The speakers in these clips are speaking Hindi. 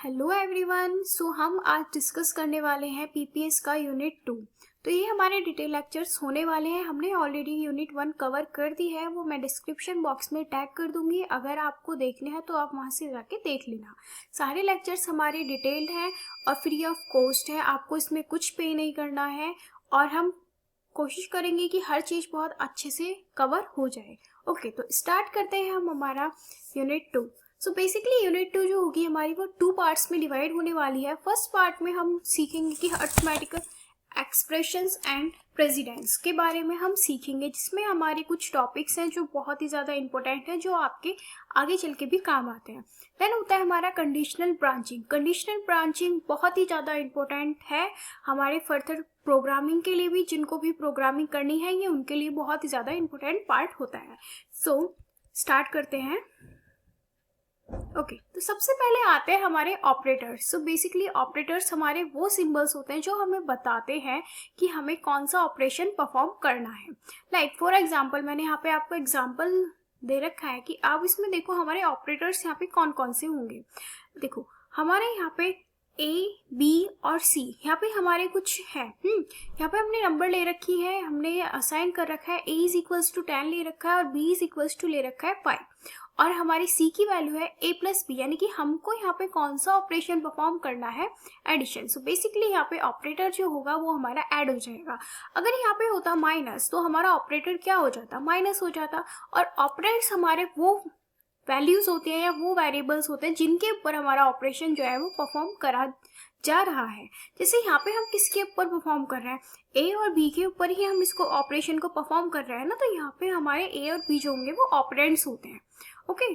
Hello everyone. सो हम आज डिस्कस करने वाले हैं पीपीएस का यूनिट 2। तो ये हमारे डिटेल लेक्चर्स होने वाले हैं। हमने ऑलरेडी यूनिट 1 कवर कर दी है, वो मैं डिस्क्रिप्शन बॉक्स में टैग कर दूंगी। अगर आपको देखने हैं तो आप वहाँ से जाके देख लेना। सारे लेक्चर्स हमारे डिटेल्ड हैं और फ्री ऑफ कॉस्ट है, आपको इसमें कुछ पे नहीं करना है और हम कोशिश करेंगे कि हर चीज़ बहुत अच्छे से कवर हो जाए। ओके, तो स्टार्ट करते हैं हम हमारा यूनिट 2। सो बेसिकली यूनिट 2 जो होगी हमारी वो 2 पार्ट्स में डिवाइड होने वाली है। फर्स्ट पार्ट में हम सीखेंगे कि अरिथमेटिकल एक्सप्रेशंस एंड प्रेसिडेंस के बारे में हम सीखेंगे, जिसमें हमारे कुछ टॉपिक्स हैं जो बहुत ही ज़्यादा इंपॉर्टेंट हैं, जो आपके आगे चल के भी काम आते हैं। देन होता है हमारा कंडीशनल ब्रांचिंग। कंडीशनल ब्रांचिंग बहुत ही ज़्यादा इंपॉर्टेंट है हमारे फर्दर प्रोग्रामिंग के लिए भी। जिनको भी प्रोग्रामिंग करनी है ये उनके लिए बहुत ही ज़्यादा इंपॉर्टेंट पार्ट होता है। सो स्टार्ट करते हैं। ओके, तो सबसे पहले आते हैं हमारे ऑपरेटर्स। सो बेसिकली ऑपरेटर्स हमारे वो सिंबल्स होते हैं जो हमें बताते हैं कि हमें कौन सा ऑपरेशन परफॉर्म करना है। लाइक फॉर एग्जांपल, मैंने यहाँ पे आपको एग्जांपल दे रखा है कि आप इसमें देखो हमारे ऑपरेटर्स यहाँ पे कौन कौन से होंगे। देखो हमारे यहाँ पे ए, बी और सी यहाँ पे हमारे कुछ है। यहाँ पे हमने नंबर ले रखी है, हमने असाइन कर रखा है। ए इज इक्वल्स टू 10 ले रखा है और बी इज इक्वल्स टू ले रखा है 5 और हमारी सी की वैल्यू है a प्लस बी, यानी कि हमको यहाँ पे कौन सा ऑपरेशन परफॉर्म करना है, एडिशन। सो बेसिकली यहाँ पे ऑपरेटर जो होगा वो हमारा ऐड हो जाएगा। अगर यहाँ पे होता माइनस तो हमारा ऑपरेटर क्या हो जाता, माइनस हो जाता। और ऑपरेटर्स हमारे वो वैल्यूज होती हैं या वो वेरिएबल्स होते हैं जिनके ऊपर हमारा ऑपरेशन जो है वो परफॉर्म करा जा रहा है। जैसे यहाँ पे हम किसके ऊपर परफॉर्म कर रहे हैं, ए और बी के ऊपर ही हम इसको ऑपरेशन को परफॉर्म कर रहे हैं ना, तो यहाँ पे हमारे ए और बी जो होंगे वो ऑपरेंड्स होते हैं। ओके,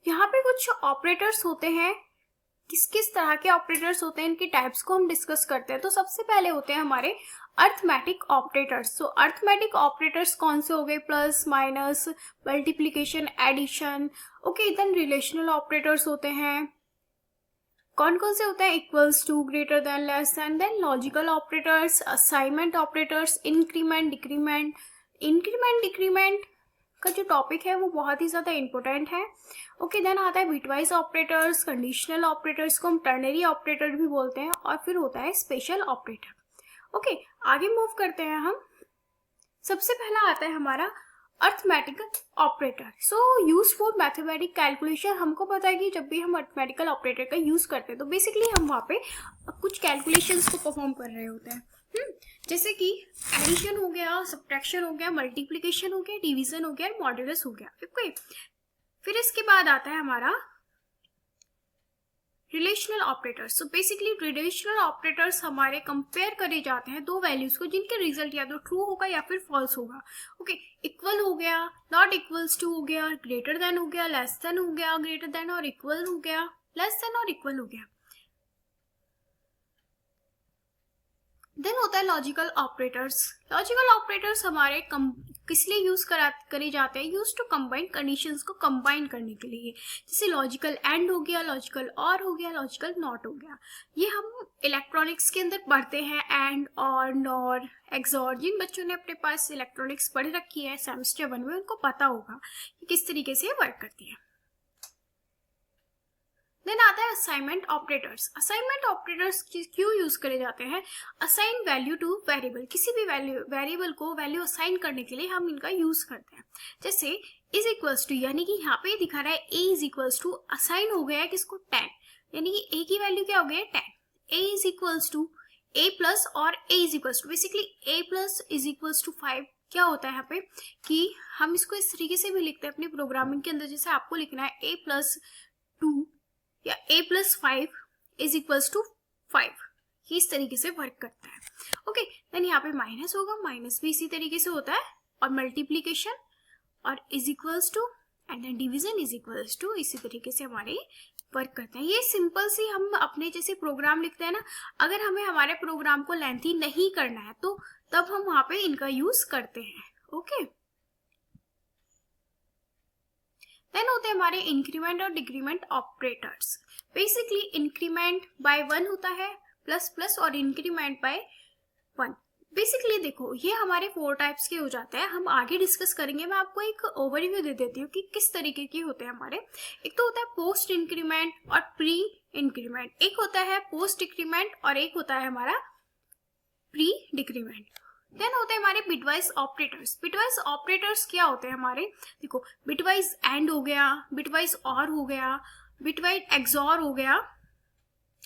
यहाँ पे कुछ ऑपरेटर्स होते हैं। किस किस तरह के ऑपरेटर्स होते हैं, इनके टाइप्स को हम डिस्कस करते हैं। तो सबसे पहले होते हैं हमारे arithmetic operators. So arithmetic operators कौन से हो गए, plus, minus, multiplication, addition. Okay, then relational operators होते हैं। कौन कौन से होते हैं, equals to, greater than, less than. Then logical operators, assignment operators, increment, decrement. Increment decrement का जो टॉपिक है वो बहुत ही ज़्यादा इंपॉर्टेंट है। ओके, देन आता है बिटवाइज ऑपरेटर्स, कंडीशनल ऑपरेटर्स को हम टर्नरी ऑपरेटर भी बोलते हैं, और फिर होता है स्पेशल ऑपरेटर। ओके, आगे मूव करते हैं हम। सबसे पहला आता है हमारा arithmetical operator. So use for mathematic calculation. हमको पता है कि जब भी हम अरिथमेटिकल ऑपरेटर का यूज करते हैं तो बेसिकली हम वहाँ पे कुछ कैलकुलेशंस को परफॉर्म कर रहे होते हैं। जैसे कि एडिशन हो गया, सब्ट्रैक्शन हो गया, मल्टीप्लिकेशन हो गया, डिवीजन हो गया, मॉड्यूलस हो गया। ओके, फिर इसके बाद आता है हमारा relational operators. So basically relational operators हमारे कंपेयर करे जाते हैं दो वैल्यूज को जिनके रिजल्ट या तो ट्रू होगा या फिर फॉल्स होगा। ओके, इक्वल हो गया, नॉट इक्वल्स टू हो गया, ग्रेटर देन हो गया, लेस देन हो गया, ग्रेटर देन और इक्वल हो गया, लेस देन और इक्वल हो गया। देन होता है लॉजिकल ऑपरेटर्स। लॉजिकल ऑपरेटर्स हमारे किस लिए यूज करे जाते हैं, यूज टू कंबाइन कंडीशंस को कंबाइन करने के लिए। जैसे लॉजिकल एंड हो गया, लॉजिकल और हो गया, लॉजिकल नॉट हो गया। ये हम इलेक्ट्रॉनिक्स के अंदर पढ़ते हैं, एंड, और, नॉर, एक्सॉर। जिन बच्चों ने अपने पास इलेक्ट्रॉनिक्स पढ़ रखी है सेमेस्टर 1 में, उनको पता होगा कि किस तरीके से वर्क करती है। देन आता है असाइनमेंट ऑपरेटर्स। असाइनमेंट ऑपरेटर्स क्यों यूज करे जाते हैं, असाइन वैल्यू टू वेरिएबल। किसी भी वेरिएबल को वैल्यू असाइन करने के लिए हम इनका यूज करते हैं। जैसे इज इक्वल्स टू, यानी कि यहाँ पे दिखा रहा है ए इज इक्वल्स टू, असाइन हो गया है किसको, 10, यानी कि ए की वैल्यू क्या हो गई है, 10। A is equals to A plus और A is equals to, basically A plus is equals to 5। क्या होता है यहाँ पे कि हम इसको इस तरीके से भी लिखते हैं अपनी प्रोग्रामिंग के अंदर। जैसे आपको लिखना है ए प्लस 2 या a plus 5 is equals to 5, ये इस तरीके से वर्क करता है। ओके, देन यहाँ पे माइनस होगा, माइनस भी इसी तरीके से होता है, और मल्टीप्लीकेशन और is equals to, and then division is equals to, इसी तरीके से हमारे वर्क करते हैं। ये सिंपल सी हम अपने जैसे प्रोग्राम लिखते हैं ना, अगर हमें हमारे प्रोग्राम को लेंथी नहीं करना है तो तब हम वहाँ पे इनका यूज करते हैं। ओके, देन होते हैं हमारे इंक्रीमेंट और decrement operators. Basically increment by 1 होता है, प्लस प्लस, और इंक्रीमेंट बाय 1। बेसिकली देखो ये हमारे 4 टाइप्स के हो जाते हैं, हम आगे डिस्कस करेंगे। मैं आपको एक ओवरव्यू दे देती हूँ कि किस तरीके के होते हैं हमारे। एक तो होता है पोस्ट इंक्रीमेंट और प्री इंक्रीमेंट, एक होता है पोस्ट डिक्रीमेंट और एक होता है हमारा प्री डिक्रीमेंट। देन होते हैं हमारे बिटवाइज ऑपरेटर्स। बिटवाइज ऑपरेटर्स क्या होते हैं हमारे, देखो बिटवाइज एंड हो गया, बिटवाइज और हो गया, बिटवाइज एक्सॉर हो गया,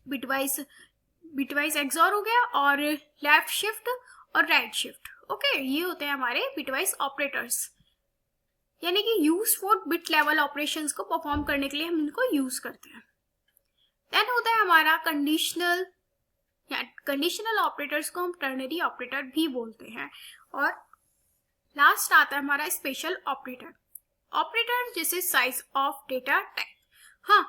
बिटवाइज एक्सॉर हो गया, और लेफ्ट शिफ्ट और राइट शिफ्ट। ओके, ये होते हैं हमारे बिटवाइज ऑपरेटर्स, यानी कि use for bit level operations को परफॉर्म करने के लिए हम इनको यूज करते हैं। देन होता है हमारा कंडीशनल, या कंडीशनल ऑपरेटर्स को हम टर्नरी ऑपरेटर भी बोलते हैं। और लास्ट आता है हमारा स्पेशल ऑपरेटर। ऑपरेटर जैसे साइज ऑफ डेटा टाइप, हाँ,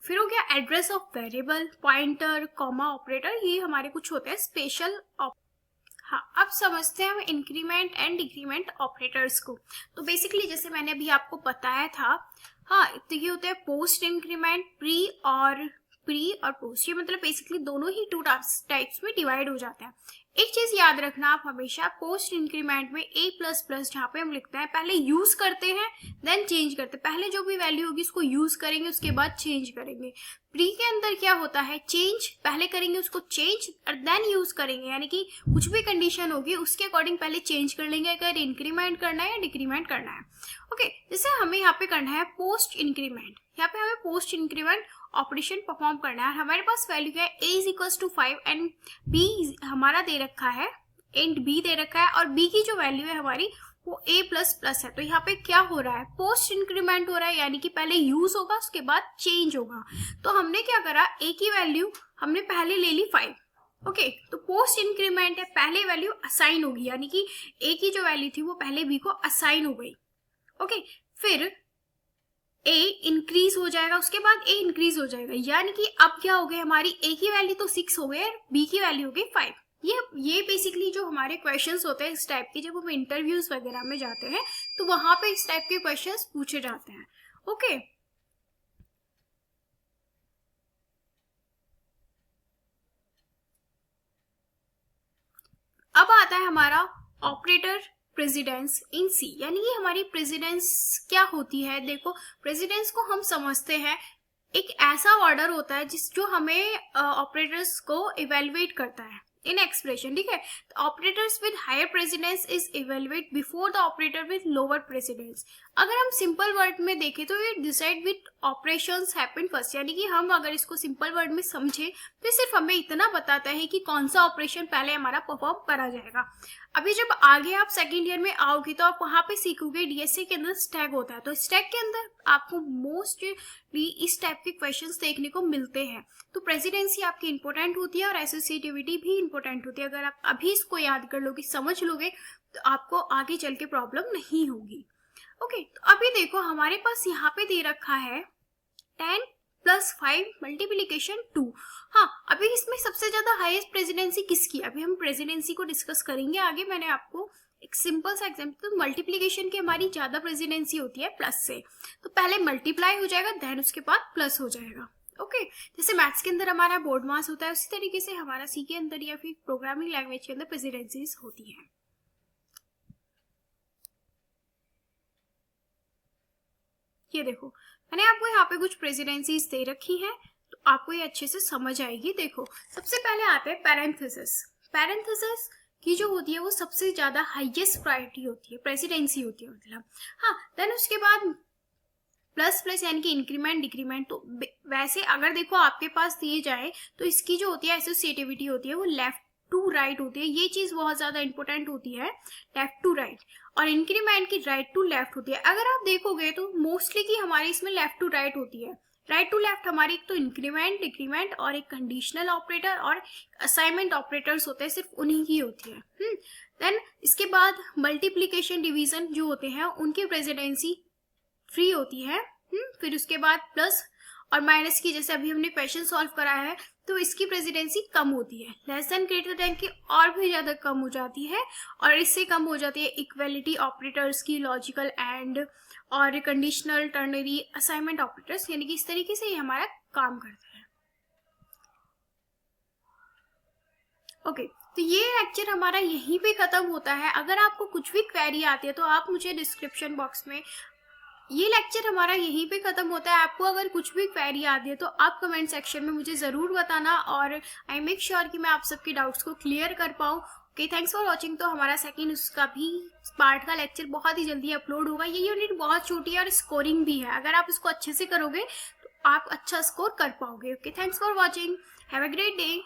फिर हो गया address of variable, pointer, comma operator, ये हमारे कुछ होते हैं स्पेशल। हाँ, अब समझते हैं हम इंक्रीमेंट एंड डिक्रीमेंट ऑपरेटर्स को। तो बेसिकली जैसे मैंने अभी आपको बताया था, हाँ, तो ये होते हैं पोस्ट इंक्रीमेंट, प्री और पोस्ट, ये मतलब बेसिकली दोनों ही 2 टाइप्स में डिवाइड हो जाते हैं। एक चीज याद रखना आप हमेशा, पोस्ट इंक्रीमेंट में a प्लस प्लस जहाँ पे हम लिखते हैं पहले यूज करते हैं देन चेंज करते हैं, पहले जो भी वैल्यू होगी उसको यूज करेंगे उसके बाद चेंज करेंगे। प्री के अंदर क्या होता है, चेंज पहले करेंगे उसको चेंज और देन यूज करेंगे, यानी कि कुछ भी कंडीशन होगी उसके अकॉर्डिंग पहले चेंज कर लेंगे अगर इंक्रीमेंट करना है या डिक्रीमेंट करना है। ओके, जैसे हमें यहाँ पे करना है पोस्ट इंक्रीमेंट, यहाँ पे हमें पोस्ट इंक्रीमेंट ऑपरेशन परफॉर्म करना है। हमारे पास वैल्यू क्या है, a is equals to 5 and b हमारा दे रखा है, एंड b दे रखा है, और b की जो वैल्यू है हमारी वो a प्लस प्लस है। तो यहाँ पे क्या हो रहा है, पोस्ट इंक्रीमेंट हो रहा है, यानी कि पहले यूज होगा उसके बाद चेंज होगा। तो हमने क्या करा, a की वैल्यू हमने पहले ले ली 5। ओके, तो पोस्ट इंक्रीमेंट है, पहले वैल्यू असाइन होगी, यानी कि a की जो वैल्यू थी वो पहले b को असाइन हो गई। ओके, फिर a इंक्रीज हो जाएगा, उसके बाद a इंक्रीज हो जाएगा, यानी कि अब क्या हो गया, हमारी a की वैल्यू तो 6 हो गई और b की वैल्यू हो गई 5। ये बेसिकली जो हमारे क्वेश्चंस होते हैं इस टाइप के, जब हम इंटरव्यूज वगैरह में जाते हैं तो वहां पे इस टाइप के क्वेश्चंस पूछे जाते हैं। ओके, अब आता है हमारा ऑपरेटर प्रेसिडेंस इन सी, यानी कि हमारी प्रेसिडेंस क्या होती है। देखो, प्रेसिडेंस को हम समझते हैं एक ऐसा ऑर्डर होता है जो हमें ऑपरेटर्स को इवेलुएट करता है इन एक्सप्रेशन, ठीक है। Operators with higher precedence is evaluate before the operator with lower precedence. अगर हम सिंपल वर्ड में देखें तो ये decide with operations happen first, यानी कि हम अगर इसको सिंपल वर्ड में समझे तो सिर्फ हमें इतना बताता है कि कौन सा ऑपरेशन पहले हमारा परफॉर्म करा जाएगा। अभी जब आगे आप सेकेंड ईयर में आओगे तो आप वहां पे सीखोगे डीएसए के अंदर स्टैक होता है, तो स्टैक के अंदर आपको मोस्टली इस टाइप के क्वेश्चंस देखने को मिलते हैं। तो प्रेसिडेंसी आपकी इंपॉर्टेंट होती है और एसोसिएटिविटी भी इंपॉर्टेंट होती है। अगर आप अभी इसको याद कर लोगे, समझ लोगे, तो आपको आगे चल के प्रॉब्लम नहीं होगी। ओके, तो अभी देखो हमारे पास यहाँ पे दे रखा है 10 प्लस 5 मल्टीप्लीकेशन 2। हाँ, अभी इसमें सबसे ज्यादा हाईएस्ट प्रेसिडेंसी किसकी, अभी हम प्रेसिडेंसी को डिस्कस करेंगे आगे। मैंने आपको एक सिंपल सा एग्जांपल, तो मल्टीप्लीकेशन की हमारी ज्यादा प्रेसिडेंसी होती है प्लस से, तो पहले मल्टीप्लाई हो जाएगा देन उसके बाद प्लस हो जाएगा। ओके, जैसे मैथ्स के अंदर हमारा बोर्ड मास होता है उसी तरीके से हमारा सी के अंदर या फिर प्रोग्रामिंग लैंग्वेज के अंदर प्रेसिडेंसीज होती है। ये देखो, मैंने आपको यहाँ पे कुछ प्रेसिडेंसीज दे रखी हैं, तो आपको ये अच्छे से समझ आएगी। देखो, सबसे पहले आते हैं पैरेंथेसिस। पैरेंथेसिस की जो होती है वो सबसे ज्यादा हाईएस्ट प्रायोरिटी होती है, प्रेसिडेंसी होती है मतलब। हाँ, देन उसके बाद प्लस प्लस यानी कि इंक्रीमेंट डिक्रीमेंट। तो वैसे अगर देखो आपके पास दिए जाए तो इसकी जो होती है एसोसिएटिविटी होती है वो लेफ्ट टू राइट होती है, ये चीज बहुत ज्यादा इंपॉर्टेंट होती है, लेफ्ट टू राइट। और इंक्रीमेंट की राइट टू लेफ्ट होती है। अगर आप देखोगे तो मोस्टली की हमारी इसमें लेफ्ट टू राइट होती है। राइट टू लेफ्ट हमारी एक तो इंक्रीमेंट, डिक्रीमेंट और एक कंडीशनल ऑपरेटर और असाइनमेंट ऑपरेटर्स होते हैं, सिर्फ उन्हीं की होती है। देन इसके बाद मल्टीप्लीकेशन डिवीजन जो होते हैं उनकी प्रेसिडेंसी फ्री होती है। फिर उसके बाद प्लस और माइनस की, जैसे अभी हमने क्वेश्चन सॉल्व कराया है, तो इसकी प्रेसिडेंसी कम होती है। लेस देन ग्रेटर देन की और भी ज्यादा कम हो जाती है, और इससे कम हो जाती है इक्वलिटी ऑपरेटर्स की, लॉजिकल एंड और कंडीशनल, टर्नरी, असाइनमेंट ऑपरेटर्स, यानी कि इस तरीके से ये हमारा काम करता है। ओके, तो ये लेक्चर हमारा यहीं पे ख़त्म होता है। अगर आपको कुछ भी क्वेरी आती है तो आप मुझे डिस्क्रिप्शन बॉक्स में, ये लेक्चर हमारा यहीं पे ख़त्म होता है। आपको अगर कुछ भी क्वेरी आती है तो आप कमेंट सेक्शन में मुझे ज़रूर बताना और आई मेक श्योर कि मैं आप सबके डाउट्स को क्लियर कर पाऊँ। Okay, thanks for watching. तो हमारा सेकंड उसका भी पार्ट का लेक्चर बहुत ही जल्दी अपलोड होगा। ये यूनिट बहुत छोटी है और स्कोरिंग भी है। अगर आप इसको अच्छे से करोगे तो आप अच्छा स्कोर कर पाओगे। Okay, thanks for watching. Have a great day.